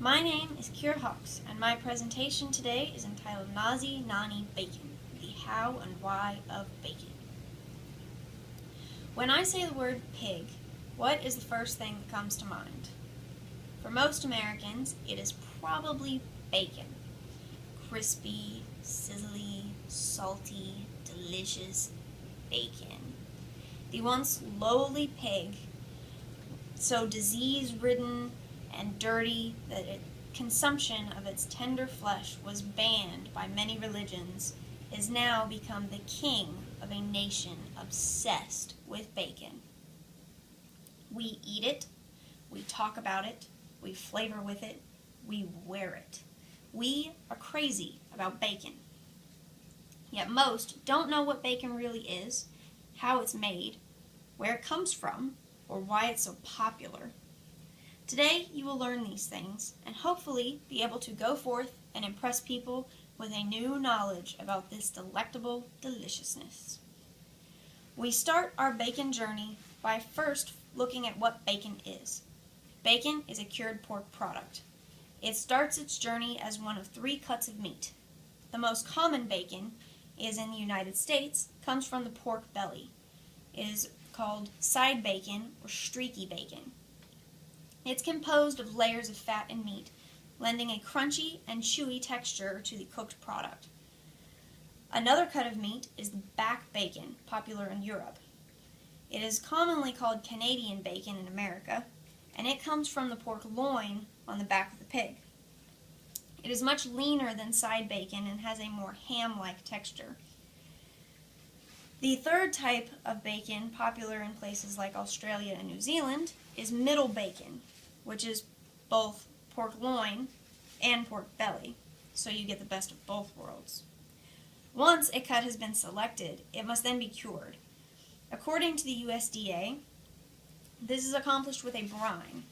My name is Kyra, and my presentation today is entitled Nani, Bacon, the how and why of bacon. When I say the word pig, what is the first thing that comes to mind? For most Americans, it is probably bacon. Crispy, sizzly, salty, delicious bacon. The once lowly pig, so disease-ridden and dirty that consumption of its tender flesh was banned by many religions, is now become the king of a nation obsessed with bacon. We eat it, we talk about it, we flavor with it, we wear it. We are crazy about bacon. Yet most don't know what bacon really is, how it's made, where it comes from, or why it's so popular. Today you will learn these things and hopefully be able to go forth and impress people with a new knowledge about this delectable deliciousness. We start our bacon journey by first looking at what bacon is. Bacon is a cured pork product. It starts its journey as one of 3 cuts of meat. The most common bacon is in the United States, comes from the pork belly. It is called side bacon or streaky bacon. It's composed of layers of fat and meat, lending a crunchy and chewy texture to the cooked product. Another cut of meat is the back bacon, popular in Europe. It is commonly called Canadian bacon in America, and it comes from the pork loin on the back of the pig. It is much leaner than side bacon and has a more ham-like texture. The third type of bacon, popular in places like Australia and New Zealand, is middle bacon, which is both pork loin and pork belly, so you get the best of both worlds. Once a cut has been selected, it must then be cured. According to the USDA, this is accomplished with a brine.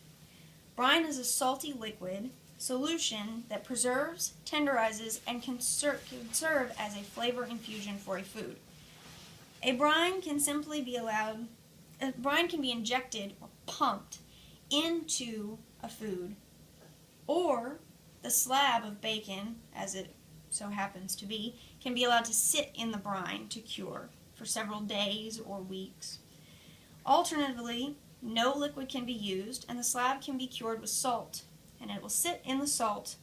Brine is a salty liquid solution that preserves, tenderizes, and can serve as a flavor infusion for a food. A brine can be injected or pumped into a food, or the slab of bacon, as it so happens to be, can be allowed to sit in the brine to cure for several days or weeks. Alternatively, no liquid can be used, and the slab can be cured with salt, and it will sit in the salt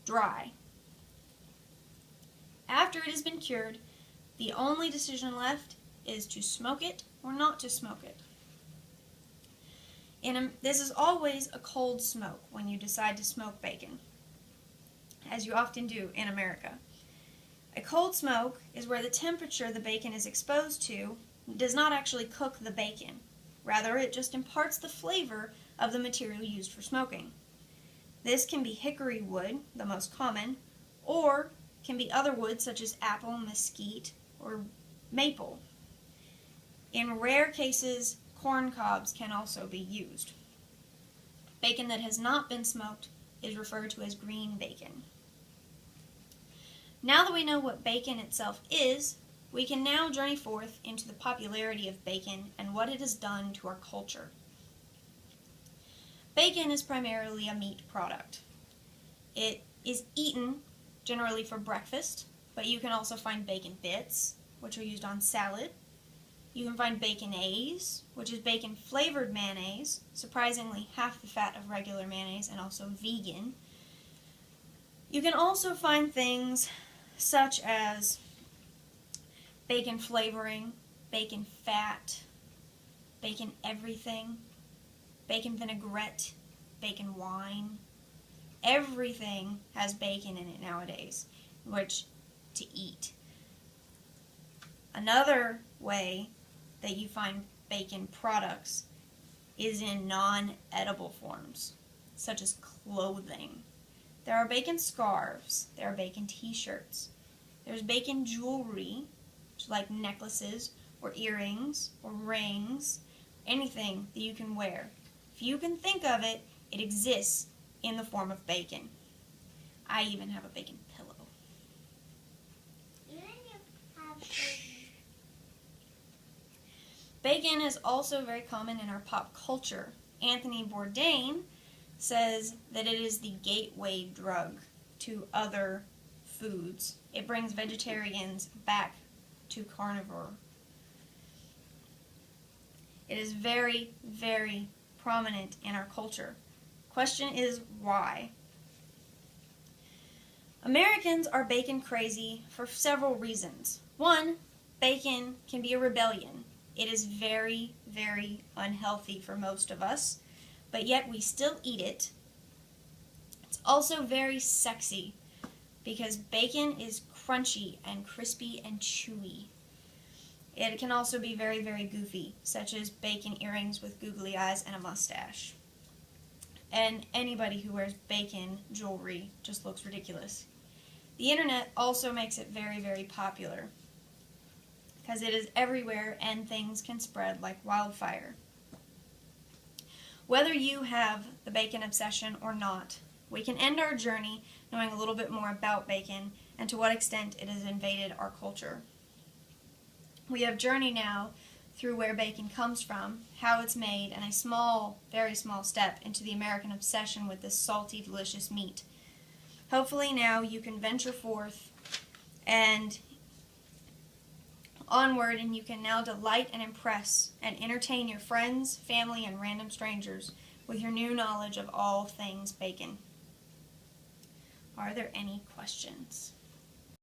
dry. After it has been cured, the only decision left is to smoke it or not to smoke it. This is always a cold smoke when you decide to smoke bacon, as you often do in America. A cold smoke is where the temperature the bacon is exposed to does not actually cook the bacon. Rather, it just imparts the flavor of the material used for smoking. This can be hickory wood, the most common, or can be other woods such as apple, mesquite, or maple. In rare cases, corn cobs can also be used. Bacon that has not been smoked is referred to as green bacon. Now that we know what bacon itself is, we can now journey forth into the popularity of bacon and what it has done to our culture. Bacon is primarily a meat product. It is eaten generally for breakfast, but you can also find bacon bits, which are used on salad. You can find baconaise, which is bacon-flavored mayonnaise, surprisingly half the fat of regular mayonnaise and also vegan. You can also find things such as bacon flavoring, bacon fat, bacon everything, bacon vinaigrette, bacon wine. Everything has bacon in it nowadays, which to eat. Another way that you find bacon products is in non-edible forms, such as clothing. There are bacon scarves, there are bacon t-shirts, there's bacon jewelry, like necklaces or earrings or rings, anything that you can wear. If you can think of it, it exists in the form of bacon. I even have a bacon pillow. Bacon is also very common in our pop culture. Anthony Bourdain says that it is the gateway drug to other foods. It brings vegetarians back to carnivore. It is very, very prominent in our culture. Question is why? Americans are bacon crazy for several reasons. One, bacon can be a rebellion. It is very, very unhealthy for most of us, but yet we still eat it. It's also very sexy because bacon is crunchy and crispy and chewy. It can also be very, very goofy, such as bacon earrings with googly eyes and a mustache. And anybody who wears bacon jewelry just looks ridiculous. The internet also makes it very, very popular because it is everywhere and things can spread like wildfire. Whether you have the bacon obsession or not, we can end our journey knowing a little bit more about bacon and to what extent it has invaded our culture. We have journeyed now through where bacon comes from, how it's made, and a small, very small step into the American obsession with this salty, delicious meat. Hopefully now you can venture forth and onward, and you can now delight and impress and entertain your friends, family, and random strangers with your new knowledge of all things bacon. Are there any questions?